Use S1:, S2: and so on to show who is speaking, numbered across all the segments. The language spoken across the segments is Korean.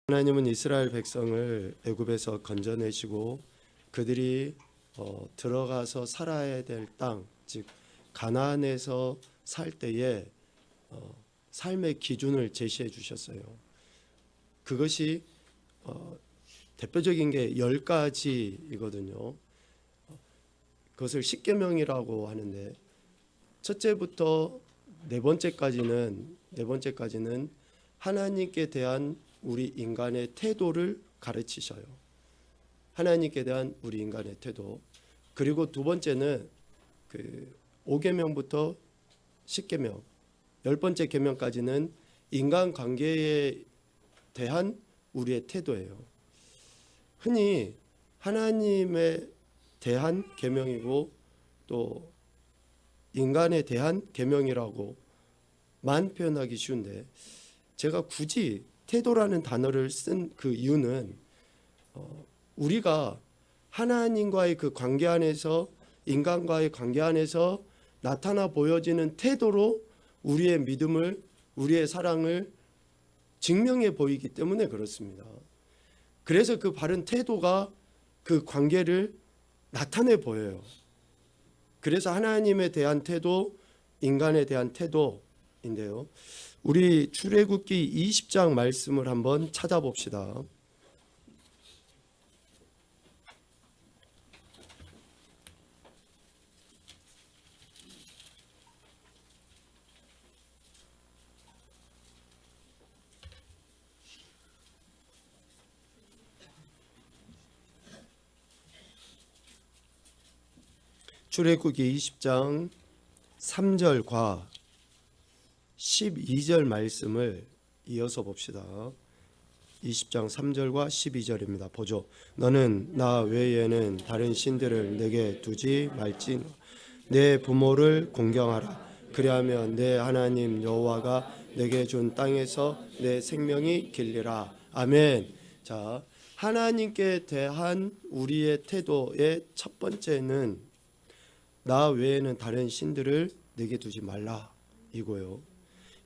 S1: 하나님은 이스라엘 백성을 애굽에서 건져내시고 그들이 들어가서 살아야 될 땅, 즉 가나안에서 살 때에 삶의 기준을 제시해 주셨어요. 그것이 대표적인 게 10가지이거든요. 그것을 십계명이라고 하는데 첫째부터 네 번째까지는 하나님께 대한 우리 인간의 태도를 가르치셔요. 하나님께 대한 우리 인간의 태도. 그리고 두 번째는 5계명부터 10계명, 10번째 계명까지는 인간관계에 대한 우리의 태도예요. 흔히 하나님에 대한 계명이고 또 인간에 대한 계명이라고만 표현하기 쉬운데, 제가 굳이 태도라는 단어를 쓴 그 이유는 우리가 하나님과의 그 관계 안에서, 인간과의 관계 안에서 나타나 보여지는 태도로 우리의 믿음을, 우리의 사랑을 증명해 보이기 때문에 그렇습니다. 그래서 그 바른 태도가 그 관계를 나타내 보여요. 그래서 하나님에 대한 태도, 인간에 대한 태도인데요. 우리 출애굽기 20장 말씀을 한번 찾아봅시다. 출애굽기 20장 3절과 12절 말씀을 이어서 봅시다. 20장 3절과 12절입니다. 보죠. 너는 나 외에는 다른 신들을 내게 두지 말지. 내 부모를 공경하라. 그리하면 내 하나님 여호와가 내게 준 땅에서 내 생명이 길리라. 아멘. 자, 하나님께 대한 우리의 태도의 첫 번째는 나 외에는 다른 신들을 내게 두지 말라 이거요.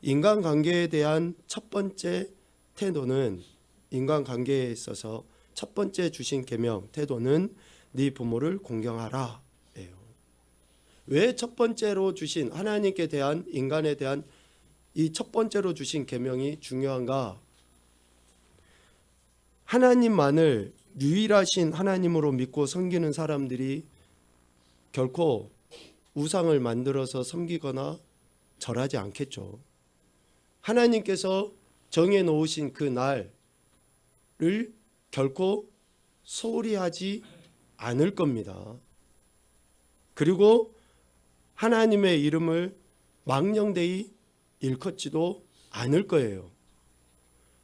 S1: 인간관계에 대한 첫 번째 태도는, 인간관계에 있어서 첫 번째 주신 계명 태도는 네 부모를 공경하라 예요. 왜 첫 번째로 주신, 하나님께 대한, 인간에 대한 이 첫 번째로 주신 계명이 중요한가? 하나님만을 유일하신 하나님으로 믿고 섬기는 사람들이 결코 우상을 만들어서 섬기거나 절하지 않겠죠. 하나님께서 정해 놓으신 그 날을 결코 소홀히 하지 않을 겁니다. 그리고 하나님의 이름을 망령되이 일컫지도 않을 거예요.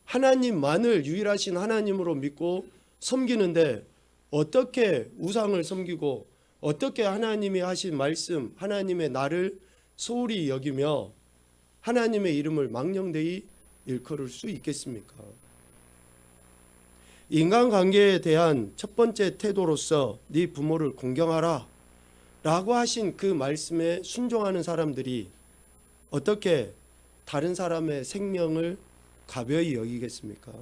S1: 하나님만을 유일하신 하나님으로 믿고 섬기는데 어떻게 우상을 섬기고 어떻게 하나님이 하신 말씀, 하나님의 날을 소홀히 여기며 하나님의 이름을 망령되이 일컬을 수 있겠습니까? 인간관계에 대한 첫 번째 태도로서 네 부모를 공경하라 라고 하신 그 말씀에 순종하는 사람들이 어떻게 다른 사람의 생명을 가벼이 여기겠습니까?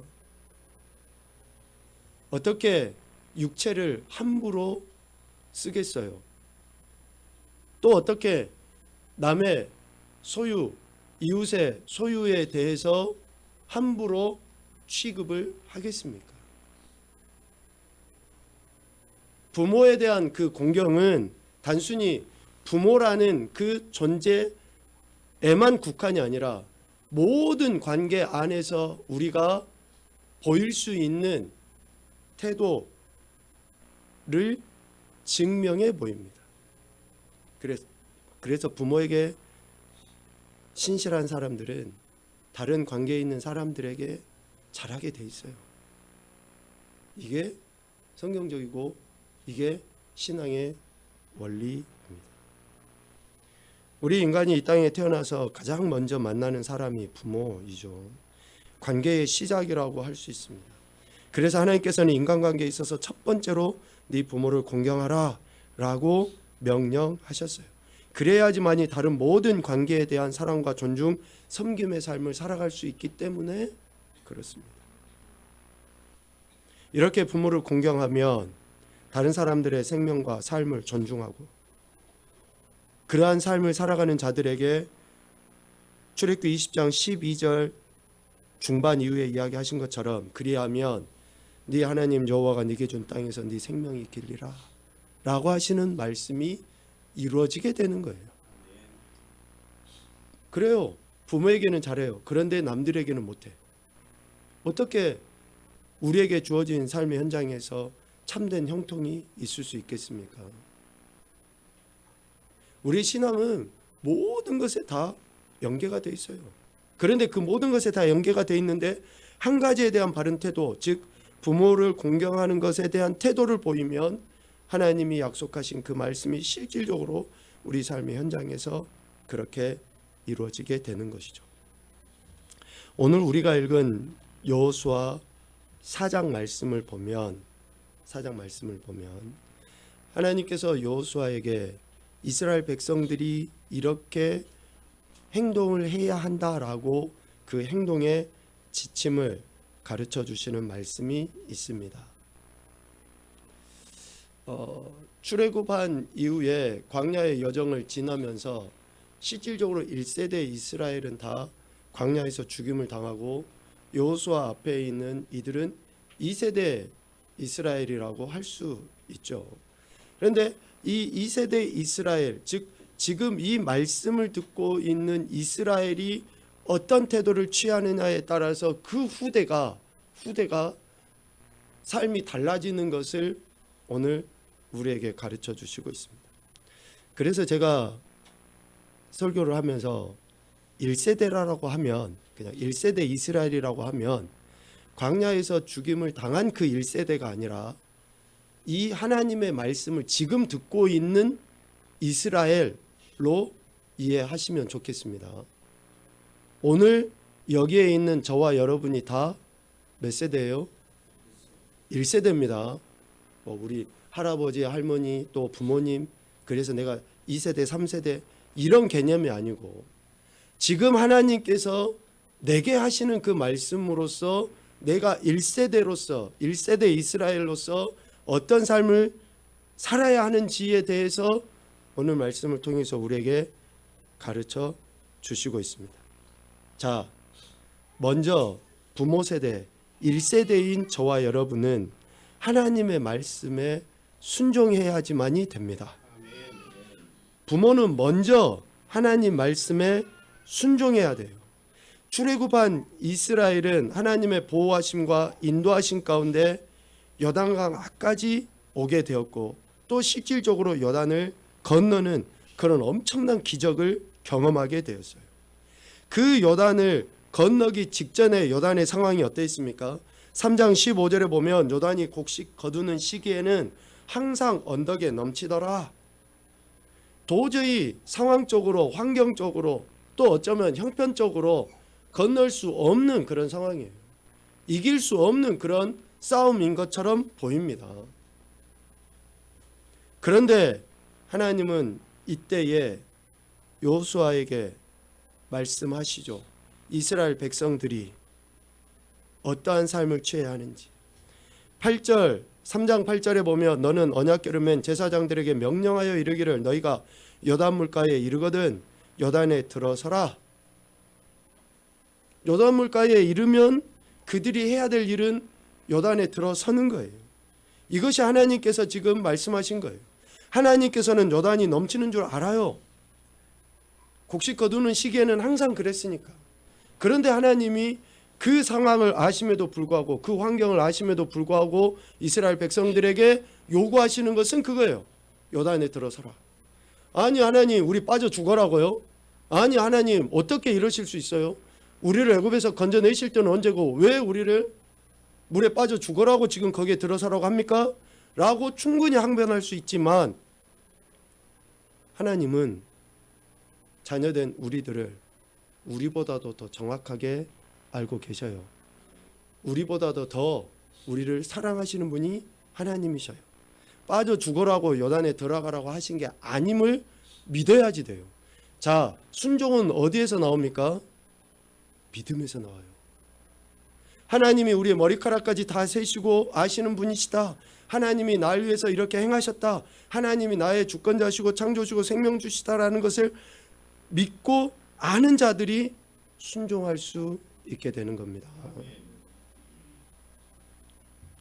S1: 어떻게 육체를 함부로 쓰겠어요? 또 어떻게 남의 소유, 이웃의 소유에 대해서 함부로 취급을 하겠습니까? 부모에 대한 그 공경은 단순히 부모라는 그 존재에만 국한이 아니라 모든 관계 안에서 우리가 보일 수 있는 태도를 증명해 보입니다. 그래서 부모에게 신실한 사람들은 다른 관계에 있는 사람들에게 잘하게 돼 있어요. 이게 성경적이고 이게 신앙의 원리입니다. 우리 인간이 이 땅에 태어나서 가장 먼저 만나는 사람이 부모이죠. 관계의 시작이라고 할 수 있습니다. 그래서 하나님께서는 인간관계에 있어서 첫 번째로 네 부모를 공경하라 라고 명령하셨어요. 그래야지만이 다른 모든 관계에 대한 사랑과 존중, 섬김의 삶을 살아갈 수 있기 때문에 그렇습니다. 이렇게 부모를 공경하면 다른 사람들의 생명과 삶을 존중하고 그러한 삶을 살아가는 자들에게 출애굽기 20장 12절 중반 이후에 이야기하신 것처럼 그리하면 네 하나님 여호와가 네게 준 땅에서 네 생명이 있기리라 라고 하시는 말씀이 이루어지게 되는 거예요. 그래요. 부모에게는 잘해요. 그런데 남들에게는 못해. 어떻게 우리에게 주어진 삶의 현장에서 참된 형통이 있을 수 있겠습니까? 우리 신앙은 모든 것에 다 연계가 돼 있어요. 그런데 그 모든 것에 다 연계가 돼 있는데 한 가지에 대한 바른 태도, 즉 부모를 공경하는 것에 대한 태도를 보이면 하나님이 약속하신 그 말씀이 실질적으로 우리 삶의 현장에서 그렇게 이루어지게 되는 것이죠. 오늘 우리가 읽은 여호수아 4장 말씀을 보면 하나님께서 여호수아에게 이스라엘 백성들이 이렇게 행동을 해야 한다라고 그 행동의 지침을 가르쳐 주시는 말씀이 있습니다. 출애굽한 이후에 광야의 여정을 지나면서 실질적으로 1세대 이스라엘은 다 광야에서 죽임을 당하고 여호수아 앞에 있는 이들은 2세대 이스라엘이라고 할 수 있죠. 그런데 이 2세대 이스라엘, 즉 지금 이 말씀을 듣고 있는 이스라엘이 어떤 태도를 취하느냐에 따라서 그 후대가 삶이 달라지는 것을 오늘 우리에게 가르쳐 주시고 있습니다. 그래서 제가 설교를 하면서 1세대라고 하면 그냥 1세대 이스라엘이라고 하면 광야에서 죽임을 당한 그 1세대가 아니라 이 하나님의 말씀을 지금 듣고 있는 이스라엘로 이해하시면 좋겠습니다. 오늘 여기에 있는 저와 여러분이 다 몇 세대예요? 1세대입니다. 우리 할아버지, 할머니, 또 부모님, 그래서 내가 2세대, 3세대 이런 개념이 아니고 지금 하나님께서 내게 하시는 그 말씀으로써 내가 1세대로서 1세대 이스라엘로서 어떤 삶을 살아야 하는지에 대해서 오늘 말씀을 통해서 우리에게 가르쳐 주시고 있습니다. 자, 먼저 부모 세대 1세대인 저와 여러분은 하나님의 말씀에 순종해야지만이 됩니다. 부모는 먼저 하나님 말씀에 순종해야 돼요. 출애굽한 이스라엘은 하나님의 보호하심과 인도하심 가운데 요단강 앞까지 오게 되었고 또 실질적으로 요단을 건너는 그런 엄청난 기적을 경험하게 되었어요. 그 요단을 건너기 직전에 요단의 상황이 어땠습니까? 3장 15절에 보면 요단이 곡식 거두는 시기에는 항상 언덕에 넘치더라. 도저히 상황적으로 환경적으로 또 어쩌면 형편적으로 건널 수 없는 그런 상황이에요. 이길 수 없는 그런 싸움인 것처럼 보입니다. 그런데 하나님은 이때에 여호수아에게 말씀하시죠. 이스라엘 백성들이 어떠한 삶을 취해야 하는지. 8절 3장 8절에 보면 너는 언약궤를 맨 제사장들에게 명령하여 이르기를 너희가 요단 물가에 이르거든 요단에 들어서라. 요단 물가에 이르면 그들이 해야 될 일은 요단에 들어서는 거예요. 이것이 하나님께서 지금 말씀하신 거예요. 하나님께서는 요단이 넘치는 줄 알아요. 곡식 거두는 시기에는 항상 그랬으니까. 그런데 하나님이 그 상황을 아심에도 불구하고 그 환경을 아심에도 불구하고 이스라엘 백성들에게 요구하시는 것은 그거예요. 요단에 들어서라. 아니 하나님 우리 빠져 죽어라고요? 아니 하나님 어떻게 이러실 수 있어요? 우리를 애굽에서 건져내실 때는 언제고 왜 우리를 물에 빠져 죽어라고 지금 거기에 들어서라고 합니까? 라고 충분히 항변할 수 있지만 하나님은 자녀된 우리들을 우리보다도 더 정확하게 알고 계셔요. 우리보다도 더 우리를 사랑하시는 분이 하나님이셔요. 빠져 죽어라고 요단에 들어가라고 하신 게 아님을 믿어야지 돼요. 자, 순종은 어디에서 나옵니까? 믿음에서 나와요. 하나님이 우리의 머리카락까지 다 세시고 아시는 분이시다. 하나님이 나를 위해서 이렇게 행하셨다. 하나님이 나의 주권자시고 창조주시고 생명주시다라는 것을 믿고 아는 자들이 순종할 수 있게 되는 겁니다.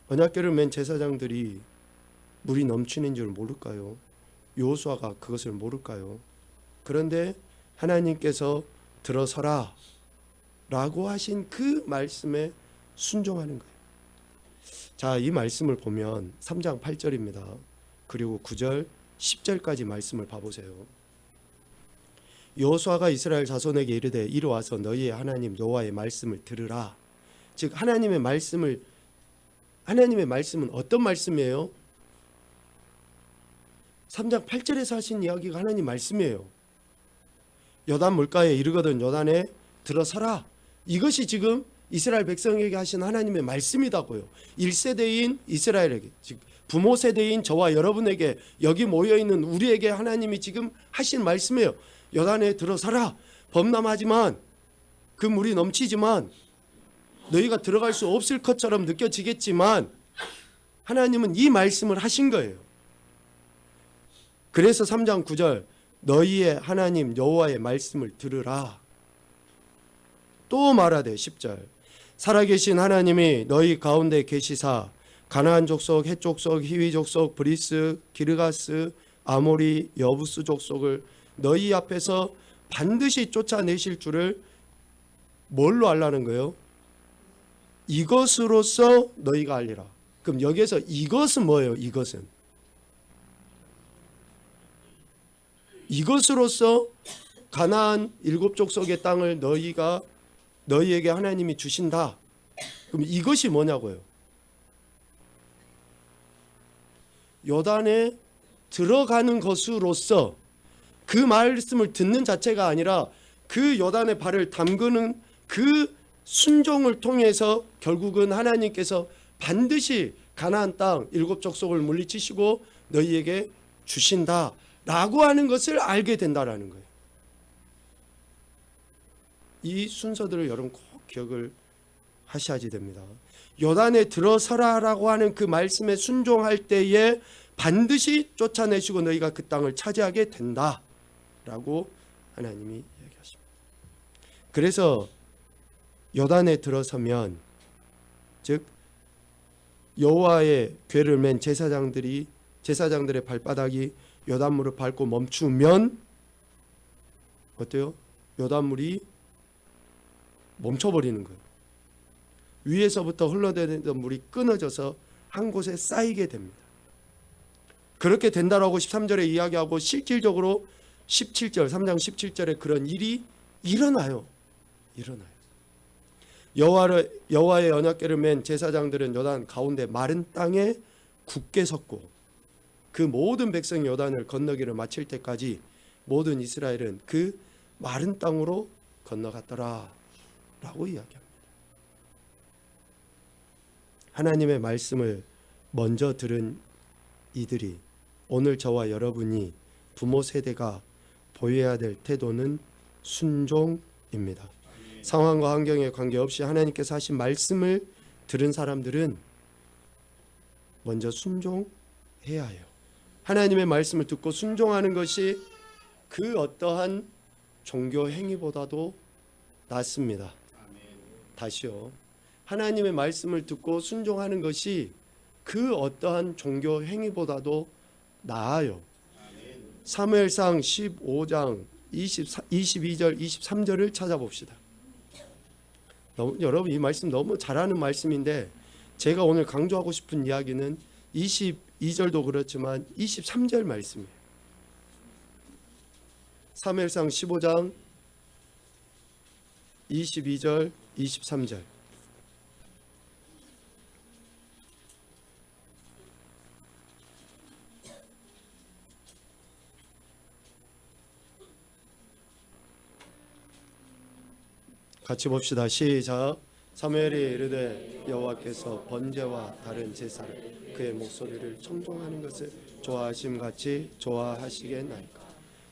S1: 언약궤를 맨 제사장들이 물이 넘치는 줄 모를까요? 여호수아가 그것을 모를까요? 그런데 하나님께서 들어서라 라고 하신 그 말씀에 순종하는 거예요. 자, 이 말씀을 보면 3장 8절입니다. 그리고 9절 10절까지 말씀을 봐보세요. 여호수아가 이스라엘 자손에게 이르되 이리 와서 너희의 하나님 여호와의 말씀을 들으라. 즉 하나님의 말씀은 어떤 말씀이에요? 3장 8절에서 하신 이야기가 하나님 말씀이에요. 요단 물가에 이르거든 요단에 들어서라. 이것이 지금 이스라엘 백성에게 하신 하나님의 말씀이다고요. 1세대인 이스라엘에게, 즉 부모 세대인 저와 여러분에게, 여기 모여있는 우리에게 하나님이 지금 하신 말씀이에요. 요단에 들어서라. 범람하지만 그 물이 넘치지만 너희가 들어갈 수 없을 것처럼 느껴지겠지만 하나님은 이 말씀을 하신 거예요. 그래서 3장 9절 너희의 하나님 여호와의 말씀을 들으라. 또 말하되 10절 살아계신 하나님이 너희 가운데 계시사 가나안 족속, 헷 족속, 히위 족속, 브리스, 기르가스, 아모리, 여부스 족속을 너희 앞에서 반드시 쫓아내실 줄을 뭘로 알라는 거예요? 이것으로서 너희가 알리라. 그럼 여기에서 이것은 뭐예요? 이것으로서 가나안 7족속의 땅을 너희에게 하나님이 주신다. 그럼 이것이 뭐냐고요? 요단에 들어가는 것으로서 그 말씀을 듣는 자체가 아니라 그 요단의 발을 담그는 그 순종을 통해서 결국은 하나님께서 반드시 가나안 땅 7족속을 물리치시고 너희에게 주신다라고 하는 것을 알게 된다라는 거예요. 이 순서들을 여러분 꼭 기억을 하셔야지 됩니다. 요단에 들어서라라고 하는 그 말씀에 순종할 때에 반드시 쫓아내시고 너희가 그 땅을 차지하게 된다라고 하나님이 얘기하십니다. 그래서 요단에 들어서면, 즉 여호와의 궤를 맨 제사장들의 발바닥이 요단물을 밟고 멈추면 어때요? 요단물이 멈춰버리는 거예요. 위에서부터 흘러내리던 물이 끊어져서 한 곳에 쌓이게 됩니다. 그렇게 된다라고 13절에 이야기하고 실질적으로 17절 3장 17절에 그런 일이 일어나요. 여호와의 언약궤를 맨 제사장들은 요단 가운데 마른 땅에 굳게 섰고 그 모든 백성이 요단을 건너기를 마칠 때까지 모든 이스라엘은 그 마른 땅으로 건너갔더라 라고 이야기합니다. 하나님의 말씀을 먼저 들은 이들이, 오늘 저와 여러분이 부모 세대가 보여야 될 태도는 순종입니다. 상황과 환경에 관계없이 하나님께서 하신 말씀을 들은 사람들은 먼저 순종해야 해요. 하나님의 말씀을 듣고 순종하는 것이 그 어떠한 종교 행위보다도 낫습니다. 다시요. 하나님의 말씀을 듣고 순종하는 것이 그 어떠한 종교 행위보다도 나아요. 사무엘상 15장 22절 23절을 찾아봅시다. 여러분 이 말씀 너무 잘하는 말씀인데 제가 오늘 강조하고 싶은 이야기는 22절도 그렇지만 23절 말씀이에요. 사무엘상 15장 22절 23절 같이 봅시다. 시작. 사무엘이 이르되 여호와께서 번제와 다른 제사를 그의 목소리를 청종하는 것을 좋아하심 같이 좋아하시겠나이까.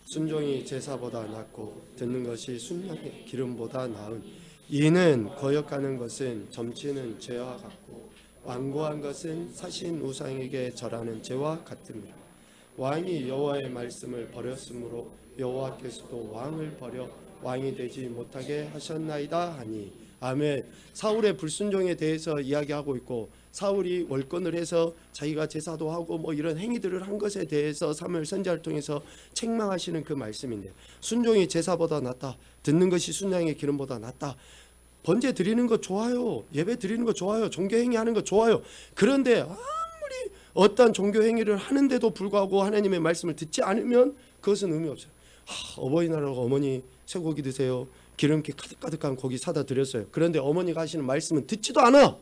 S1: 순종이 제사보다 낫고 듣는 것이 순양의 기름보다 나은 이는 거역하는 것은 점치는 죄와 같고 완고한 것은 사신 우상에게 절하는 죄와 같습니다. 왕이 여호와의 말씀을 버렸으므로 여호와께서도 왕을 버려 왕이 되지 못하게 하셨나이다 하니. 아멘. 사울의 불순종에 대해서 이야기하고 있고, 사울이 월권을 해서 자기가 제사도 하고 뭐 이런 행위들을 한 것에 대해서 사무엘 선지자를 통해서 책망하시는 그 말씀인데, 순종이 제사보다 낫다, 듣는 것이 순양의 기름보다 낫다, 번제 드리는 거 좋아요, 예배 드리는 거 좋아요, 종교 행위 하는 거 좋아요. 그런데 아무리 어떠한 종교 행위를 하는데도 불구하고 하나님의 말씀을 듣지 않으면 그것은 의미 없어요. 어버이날하고 어머니 쇠고기 드세요, 기름기 가득가득한 고기 사다 드렸어요. 그런데 어머니가 하시는 말씀은 듣지도 않아.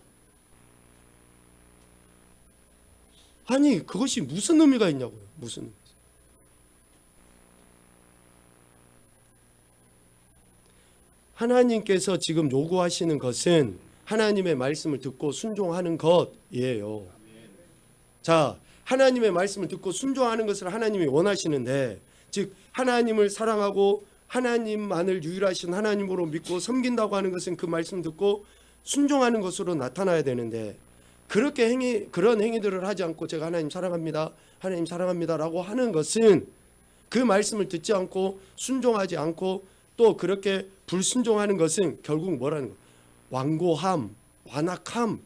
S1: 아니, 그것이 무슨 의미가 있냐고요. 무슨 의미. 하나님께서 지금 요구하시는 것은 하나님의 말씀을 듣고 순종하는 것이에요. 자, 하나님의 말씀을 듣고 순종하는 것을 하나님이 원하시는데, 즉 하나님을 사랑하고 하나님만을 유일하신 하나님으로 믿고 섬긴다고 하는 것은 그 말씀 듣고 순종하는 것으로 나타나야 되는데, 그런 행위들을 하지 않고 제가 하나님 사랑합니다, 하나님 사랑합니다라고 하는 것은 그 말씀을 듣지 않고 순종하지 않고 또 그렇게 불순종하는 것은 결국 뭐라는 거예요? 완고함, 완악함.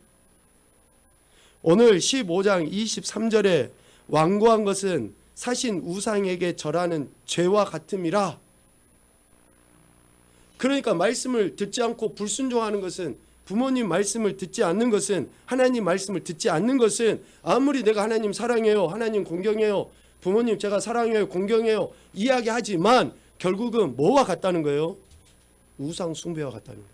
S1: 오늘 15장 23절에 완고한 것은 사신 우상에게 절하는 죄와 같음이라. 그러니까 말씀을 듣지 않고 불순종하는 것은, 부모님 말씀을 듣지 않는 것은, 하나님 말씀을 듣지 않는 것은, 아무리 내가 하나님 사랑해요, 하나님 공경해요, 부모님 제가 사랑해요, 공경해요 이야기하지만 결국은 뭐와 같다는 거예요? 우상 숭배와 같다는 거예요.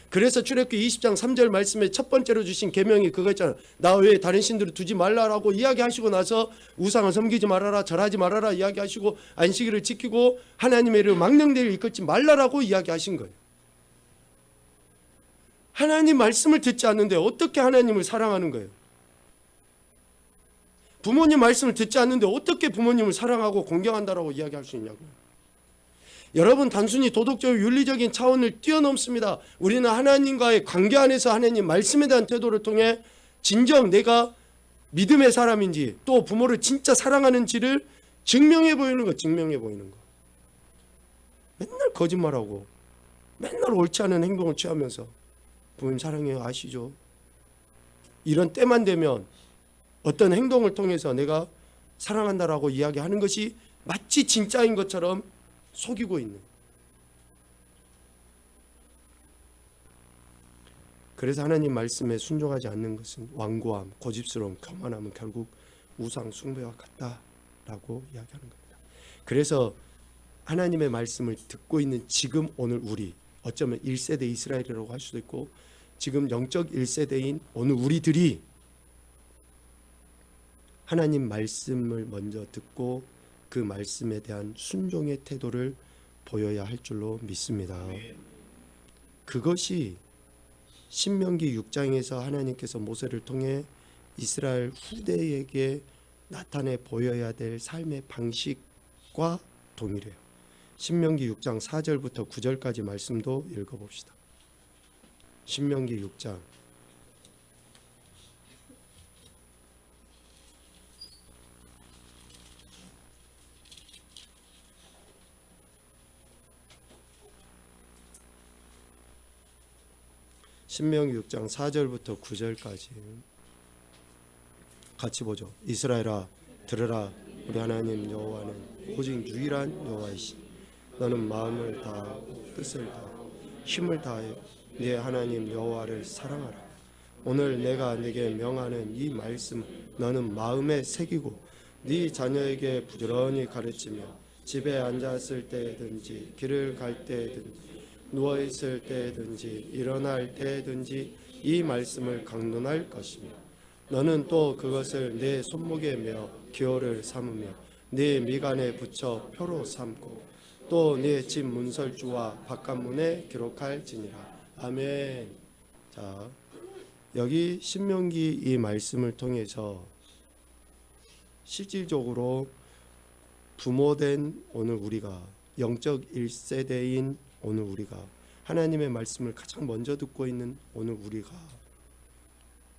S1: 그래서 출애굽기 20장 3절 말씀에 첫 번째로 주신 계명이 그거 있잖아요. 나 외에 다른 신들을 두지 말라라고 이야기하시고 나서 우상을 섬기지 말아라, 절하지 말아라 이야기하시고, 안식일을 지키고 하나님의 이름을 망령되이 이끌지 말라라고 이야기하신 거예요. 하나님 말씀을 듣지 않는데 어떻게 하나님을 사랑하는 거예요? 부모님 말씀을 듣지 않는데 어떻게 부모님을 사랑하고 공경한다라고 이야기할 수 있냐고요. 여러분, 단순히 도덕적 윤리적인 차원을 뛰어넘습니다. 우리는 하나님과의 관계 안에서 하나님 말씀에 대한 태도를 통해 진정 내가 믿음의 사람인지, 또 부모를 진짜 사랑하는지를 증명해 보이는 거, 증명해 보이는 거. 맨날 거짓말하고 맨날 옳지 않은 행동을 취하면서 부모님 사랑해요 아시죠? 이런 때만 되면 어떤 행동을 통해서 내가 사랑한다라고 이야기하는 것이 마치 진짜인 것처럼 속이고 있는. 그래서 하나님 말씀에 순종하지 않는 것은 완고함, 고집스러움, 교만함은 결국 우상 숭배와 같다라고 이야기하는 겁니다. 그래서 하나님의 말씀을 듣고 있는 지금 오늘 우리, 어쩌면 1세대 이스라엘이라고 할 수도 있고 지금 영적 1세대인 오늘 우리들이 하나님 말씀을 먼저 듣고 그 말씀에 대한 순종의 태도를 보여야 할 줄로 믿습니다. 그것이 신명기 6장에서 하나님께서 모세를 통해 이스라엘 후대에게 나타내 보여야 될 삶의 방식과 동일해요. 신명기 6장 4절부터 9절까지 말씀도 읽어봅시다. 신명기 6장 4절부터 9절까지 같이 보죠. 이스라엘아 들으라, 우리 하나님 여호와는 오직 유일한 여호와이시. 너는 마음을 다하고 뜻을 다하고 힘을 다하여 네 하나님 여호와를 사랑하라. 오늘 내가 네게 명하는 이 말씀 너는 마음에 새기고 네 자녀에게 부지런히 가르치며 집에 앉았을 때든지 길을 갈 때든지 누워있을 때든지 일어날 때든지 이 말씀을 강론할 것이며 너는 또 그것을 내 손목에 메어 기호를 삼으며 네 미간에 붙여 표로 삼고 또 네 집 문설주와 바깥문에 기록할지니라. 아멘. 자, 여기 신명기 이 말씀을 통해서 실질적으로 부모된 오늘 우리가, 영적 1세대인 오늘 우리가 하나님의 말씀을 가장 먼저 듣고 있는 오늘 우리가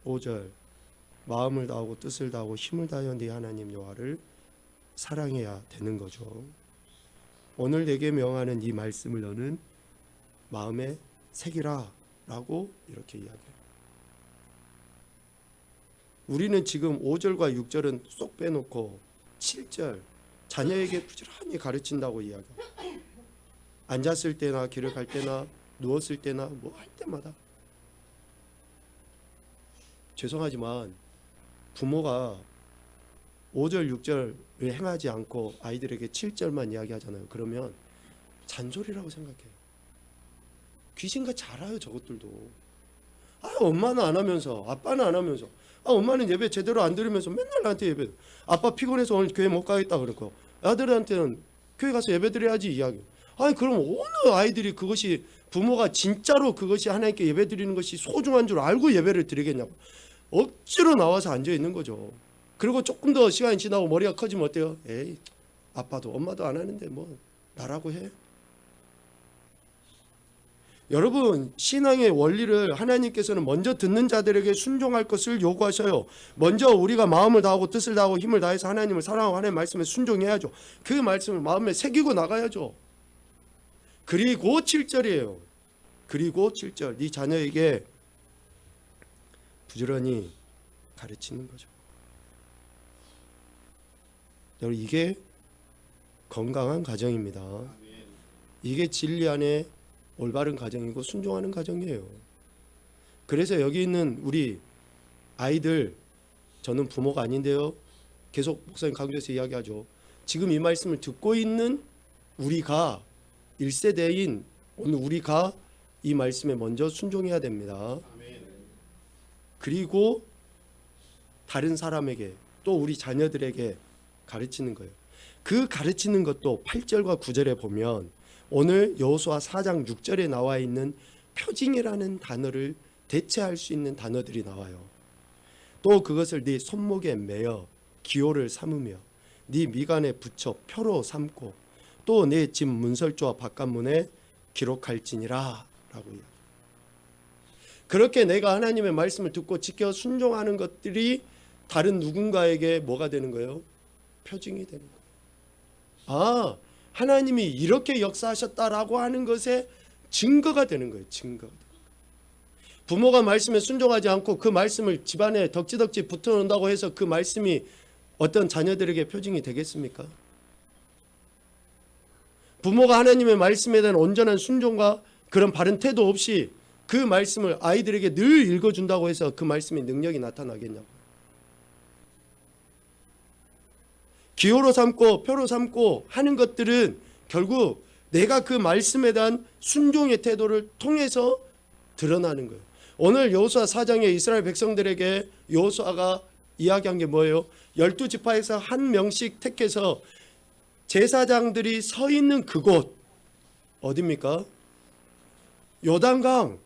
S1: 5절 마음을 다하고 뜻을 다하고 힘을 다하여 네 하나님 여호와를 사랑해야 되는 거죠. 오늘 내게 명하는 이 말씀을 너는 마음에 새기라 라고 이렇게 이야기해요. 우리는 지금 5절과 6절은 쏙 빼놓고 7절 자녀에게 부지런히 가르친다고 이야기해요. 앉았을 때나 길을 갈 때나 누웠을 때나 뭐 할 때마다. 죄송하지만 부모가 5절 6절을 행하지 않고 아이들에게 7절만 이야기하잖아요. 그러면 잔소리라고 생각해요. 귀신같이 알아요. 저것들도. 엄마는 안 하면서 아빠는 안 하면서 엄마는 예배 제대로 안 들으면서 맨날 나한테 예배. 아빠 피곤해서 오늘 교회 못 가겠다 그러고 아들한테는 교회 가서 예배 드려야지 이야기. 그럼 어느 아이들이 그것이 부모가 진짜로 그것이 하나님께 예배 드리는 것이 소중한 줄 알고 예배를 드리겠냐고. 억지로 나와서 앉아 있는 거죠. 그리고 조금 더 시간이 지나고 머리가 커지면 어때요? 에이, 아빠도 엄마도 안 하는데 뭐 나라고 해. 여러분, 신앙의 원리를 하나님께서는 먼저 듣는 자들에게 순종할 것을 요구하셔요. 먼저 우리가 마음을 다하고 뜻을 다하고 힘을 다해서 하나님을 사랑하고 하나님의 말씀에 순종해야죠. 그 말씀을 마음에 새기고 나가야죠. 그리고 7절이에요. 그리고 7절 네 자녀에게 부지런히 가르치는 거죠. 여러분, 이게 건강한 가정입니다. 이게 진리 안에 올바른 가정이고 순종하는 가정이에요. 그래서 여기 있는 우리 아이들, 저는 부모가 아닌데요, 계속 목사님 강조해서 이야기하죠. 지금 이 말씀을 듣고 있는 우리가 1세대인 오늘 우리가 이 말씀에 먼저 순종해야 됩니다. 그리고 다른 사람에게 또 우리 자녀들에게 가르치는 거예요. 그 가르치는 것도 8절과 9절에 보면 오늘 여호수아 4장 6절에 나와 있는 표징이라는 단어를 대체할 수 있는 단어들이 나와요. 또 그것을 네 손목에 매어 기호를 삼으며 네 미간에 붙여 표로 삼고 또 내 집 문설주와 바깥문에 기록할지니라 라고 이야기해요. 그렇게 내가 하나님의 말씀을 듣고 지켜 순종하는 것들이 다른 누군가에게 뭐가 되는 거예요? 표징이 되는 거예요. 하나님이 이렇게 역사하셨다라고 하는 것에 증거가 되는 거예요. 증거가. 부모가 말씀에 순종하지 않고 그 말씀을 집안에 덕지덕지 붙어놓는다고 해서 그 말씀이 어떤 자녀들에게 표징이 되겠습니까? 부모가 하나님의 말씀에 대한 온전한 순종과 그런 바른 태도 없이 그 말씀을 아이들에게 늘 읽어준다고 해서 그 말씀의 능력이 나타나겠냐고. 기호로 삼고 표로 삼고 하는 것들은 결국 내가 그 말씀에 대한 순종의 태도를 통해서 드러나는 거예요. 오늘 여호수아 4장에 이스라엘 백성들에게 여호수아가 이야기한 게 뭐예요? 12지파에서 한 명씩 택해서 제사장들이 서 있는 그곳 어디입니까? 요단강,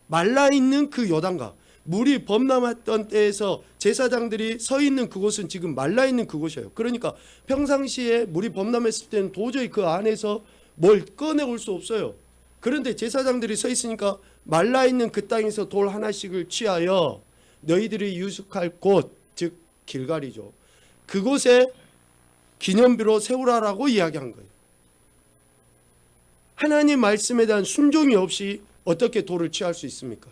S1: 말라있는 그 요단강, 물이 범람했던 때에서 제사장들이 서 있는 그곳은 지금 말라있는 그곳이에요. 그러니까 평상시에 물이 범람했을 때는 도저히 그 안에서 뭘 꺼내올 수 없어요. 그런데 제사장들이 서 있으니까 말라있는 그 땅에서 돌 하나씩을 취하여 너희들이 유숙할 곳, 즉 길갈이죠, 그곳에 기념비로 세우라라고 이야기한 거예요. 하나님 말씀에 대한 순종이 없이 어떻게 돌을 취할 수 있습니까?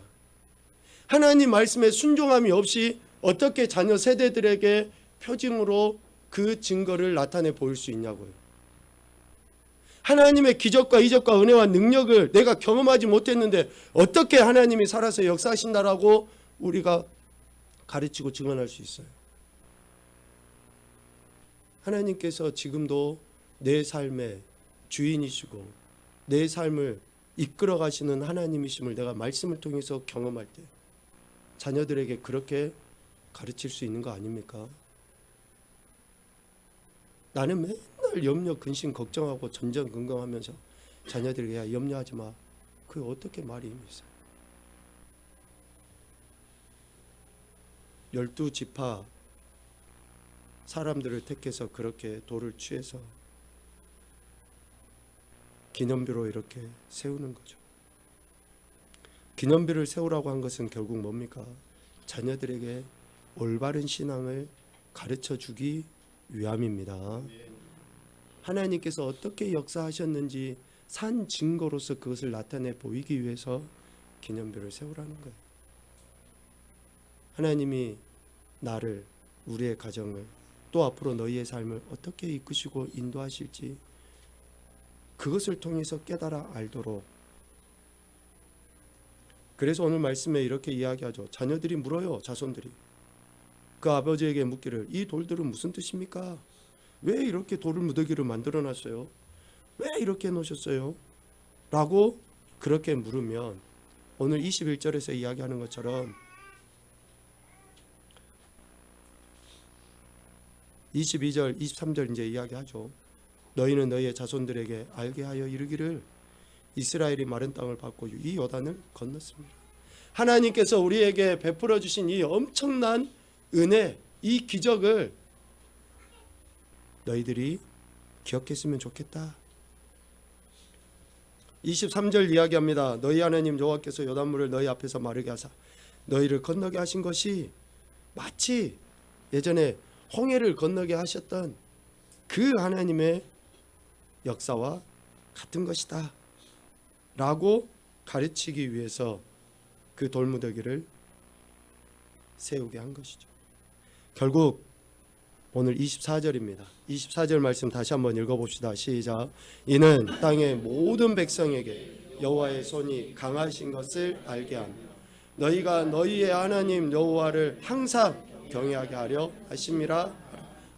S1: 하나님 말씀에 순종함이 없이 어떻게 자녀 세대들에게 표징으로 그 증거를 나타내 보일 수 있냐고요. 하나님의 기적과 이적과 은혜와 능력을 내가 경험하지 못했는데 어떻게 하나님이 살아서 역사하신다라고 우리가 가르치고 증언할 수 있어요. 하나님께서 지금도 내 삶의 주인이시고 내 삶을 이끌어 가시는 하나님이심을 내가 말씀을 통해서 경험할 때 자녀들에게 그렇게 가르칠 수 있는 거 아닙니까? 나는 맨날 염려, 근심, 걱정하고 전전긍긍하면서 자녀들에게 야, 염려하지 마. 그게 어떻게 말이 힘이 있어요? 12지파 사람들을 택해서 그렇게 돌을 취해서 기념비로 이렇게 세우는 거죠. 기념비를 세우라고 한 것은 결국 뭡니까? 자녀들에게 올바른 신앙을 가르쳐 주기 위함입니다. 하나님께서 어떻게 역사하셨는지 산 증거로서 그것을 나타내 보이기 위해서 기념비를 세우라는 거예요. 하나님이 나를, 우리의 가정을, 또 앞으로 너희의 삶을 어떻게 이끄시고 인도하실지 그것을 통해서 깨달아 알도록. 그래서 오늘 말씀에 이렇게 이야기하죠. 자녀들이 물어요. 자손들이 그 아버지에게 묻기를, 이 돌들은 무슨 뜻입니까? 왜 이렇게 돌을 무더기를 만들어 놨어요? 왜 이렇게 해놓으셨어요? 라고 그렇게 물으면 오늘 21절에서 이야기하는 것처럼 22절, 23절 이제 이야기하죠. 너희는 너희의 자손들에게 알게 하여 이르기를 이스라엘이 마른 땅을 밟고 이 요단을 건넜습니다. 하나님께서 우리에게 베풀어 주신 이 엄청난 은혜, 이 기적을 너희들이 기억했으면 좋겠다. 23절 이야기합니다. 너희 하나님 여호와께서 요단물을 너희 앞에서 마르게 하사 너희를 건너게 하신 것이 마치 예전에 홍해를 건너게 하셨던 그 하나님의 역사와 같은 것이다 라고 가르치기 위해서 그 돌무더기를 세우게 한 것이죠. 결국 오늘 24절입니다. 24절 말씀 다시 한번 읽어봅시다. 시작. 이는 땅의 모든 백성에게 여호와의 손이 강하신 것을 알게 하며 너희가 너희의 하나님 여호와를 항상 경외하게 하려 하심이라.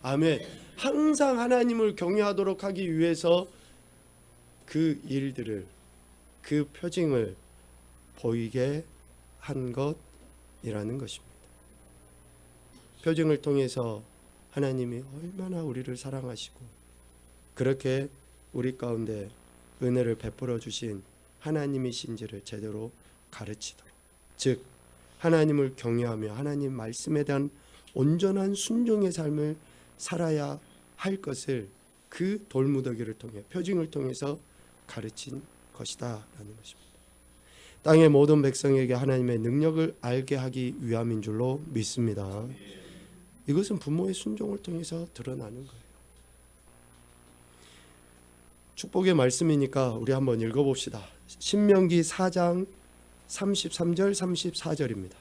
S1: 아멘. 항상 하나님을 경외하도록 하기 위해서 그 일들을, 그 표징을 보이게 한 것이라는 것입니다. 표징을 통해서 하나님이 얼마나 우리를 사랑하시고 그렇게 우리 가운데 은혜를 베풀어 주신 하나님이신지를 제대로 가르치도록, 즉 하나님을 경외하며 하나님 말씀에 대한 온전한 순종의 삶을 살아야 할 것을 그 돌무더기를 통해, 표징을 통해서 가르친 것이다 라는 것입니다. 땅의 모든 백성에게 하나님의 능력을 알게 하기 위함인 줄로 믿습니다. 이것은 부모의 순종을 통해서 드러나는 거예요. 축복의 말씀이니까 우리 한번 읽어봅시다. 신명기 4장 33절 34절입니다.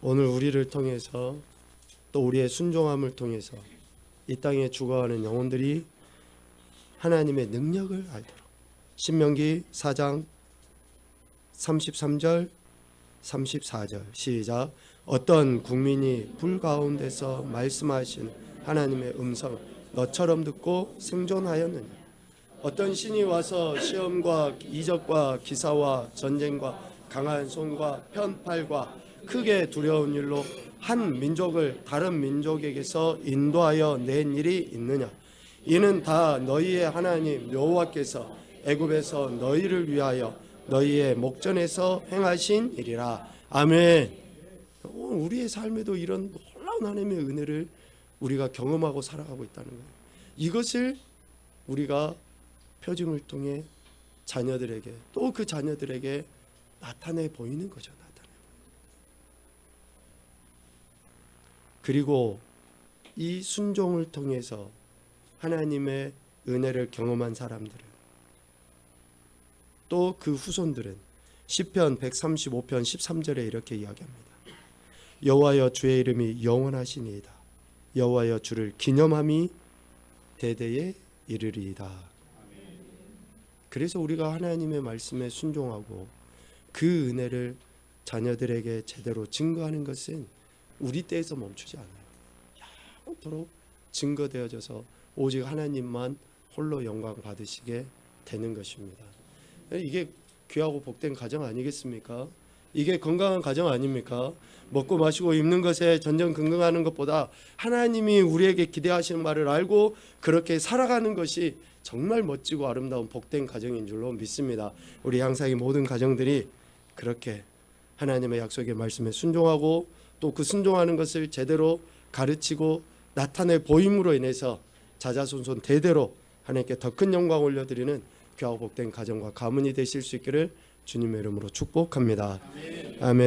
S1: 오늘 우리를 통해서 또 우리의 순종함을 통해서 이 땅에 죽어가는 영혼들이 하나님의 능력을 알도록. 신명기 4장 33절 34절 시작. 어떤 국민이 불 가운데서 말씀하신 하나님의 음성 너처럼 듣고 생존하였느냐? 어떤 신이 와서 시험과 이적과 기사와 전쟁과 강한 손과 편팔과 크게 두려운 일로 한 민족을 다른 민족에게서 인도하여 낸 일이 있느냐? 이는 다 너희의 하나님 여호와께서 애굽에서 너희를 위하여 너희의 목전에서 행하신 일이라. 아멘. 우리의 삶에도 이런 놀라운 하나님의 은혜를 우리가 경험하고 살아가고 있다는 거예요. 이것을 우리가 표징을 통해 자녀들에게, 또 그 자녀들에게 나타내 보이는 거죠. 그리고 이 순종을 통해서 하나님의 은혜를 경험한 사람들은, 또 그 후손들은 시편 135편 13절에 이렇게 이야기합니다. 여호와여 주의 이름이 영원하시니이다. 여호와여 주를 기념함이 대대에 이르리이다. 그래서 우리가 하나님의 말씀에 순종하고 그 은혜를 자녀들에게 제대로 증거하는 것은 우리 때에서 멈추지 않아요. 영원토록 증거되어져서 오직 하나님만 홀로 영광 받으시게 되는 것입니다. 이게 귀하고 복된 가정 아니겠습니까? 이게 건강한 가정 아닙니까? 먹고 마시고 입는 것에 전전긍긍하는 것보다 하나님이 우리에게 기대하시는 말을 알고 그렇게 살아가는 것이 정말 멋지고 아름다운 복된 가정인 줄로 믿습니다. 우리 항상 이 모든 가정들이 그렇게 하나님의 약속의 말씀에 순종하고 또 그 순종하는 것을 제대로 가르치고 나타내 보임으로 인해서 자자손손 대대로 하나님께 더 큰 영광 올려드리는 귀하고 복된 가정과 가문이 되실 수 있기를 주님의 이름으로 축복합니다. 아멘.